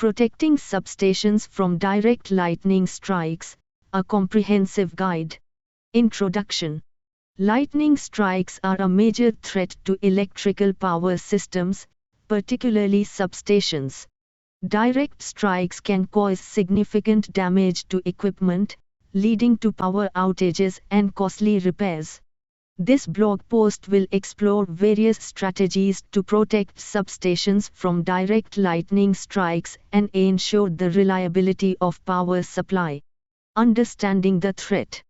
Protecting substations from direct lightning strikes, a comprehensive guide. Introduction. Lightning strikes are a major threat to electrical power systems, particularly substations. Direct strikes can cause significant damage to equipment, leading to power outages and costly repairs. This blog post will explore various strategies to protect substations from direct lightning strikes and ensure the reliability of power supply. Understanding the threat.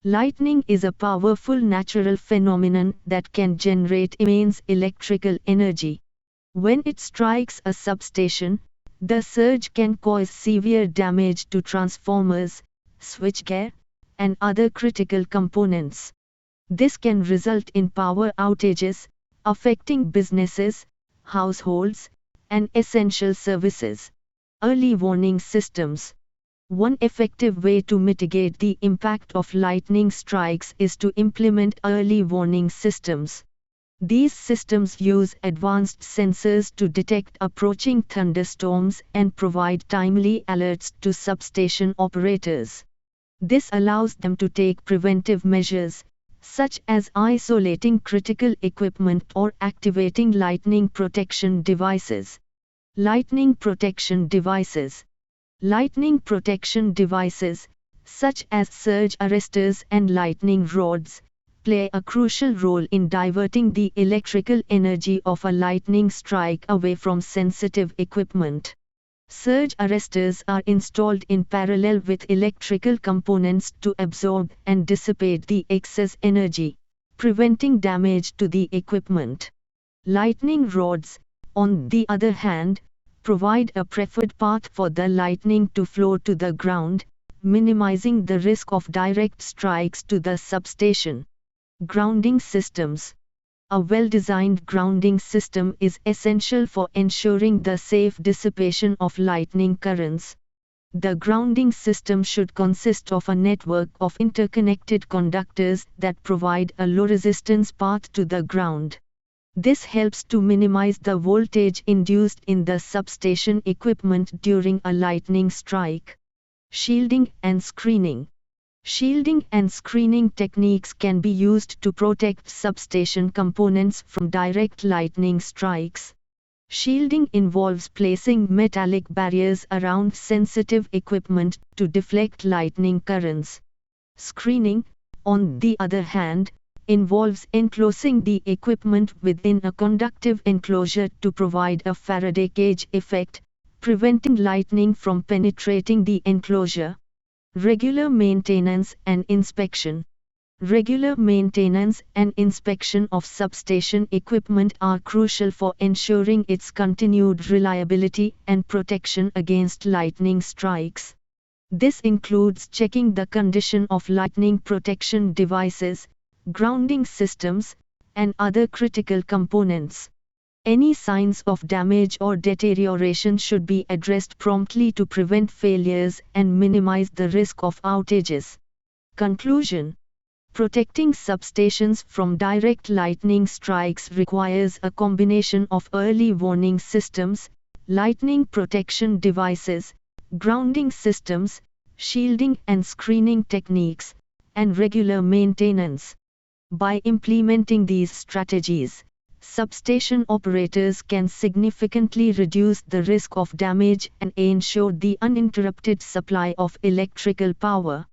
Lightning is a powerful natural phenomenon that can generate immense electrical energy. When it strikes a substation, the surge can cause severe damage to transformers, switchgear, and other critical components. This can result in power outages, affecting businesses, households, and essential services. Early warning systems. One effective way to mitigate the impact of lightning strikes is to implement early warning systems. These systems use advanced sensors to detect approaching thunderstorms and provide timely alerts to substation operators. This allows them to take preventive measures, such as isolating critical equipment or activating lightning protection devices. Lightning protection devices. Lightning protection devices, such as surge arresters and lightning rods, play a crucial role in diverting the electrical energy of a lightning strike away from sensitive equipment. Surge arresters are installed in parallel with electrical components to absorb and dissipate the excess energy, preventing damage to the equipment. Lightning rods, on the other hand, provide a preferred path for the lightning to flow to the ground, minimizing the risk of direct strikes to the substation. Grounding systems. A well-designed grounding system is essential for ensuring the safe dissipation of lightning currents. The grounding system should consist of a network of interconnected conductors that provide a low-resistance path to the ground. This helps to minimize the voltage induced in the substation equipment during a lightning strike. Shielding and screening. Shielding and screening techniques can be used to protect substation components from direct lightning strikes. Shielding involves placing metallic barriers around sensitive equipment to deflect lightning currents. Screening, on the other hand, involves enclosing the equipment within a conductive enclosure to provide a Faraday cage effect, preventing lightning from penetrating the enclosure. Regular maintenance and inspection. Regular maintenance and inspection of substation equipment are crucial for ensuring its continued reliability and protection against lightning strikes. This includes checking the condition of lightning protection devices, grounding systems, and other critical components. Any signs of damage or deterioration should be addressed promptly to prevent failures and minimize the risk of outages. Conclusion. Protecting substations from direct lightning strikes requires a combination of early warning systems, lightning protection devices, grounding systems, shielding and screening techniques, and regular maintenance. By implementing these strategies, substation operators can significantly reduce the risk of damage and ensure the uninterrupted supply of electrical power.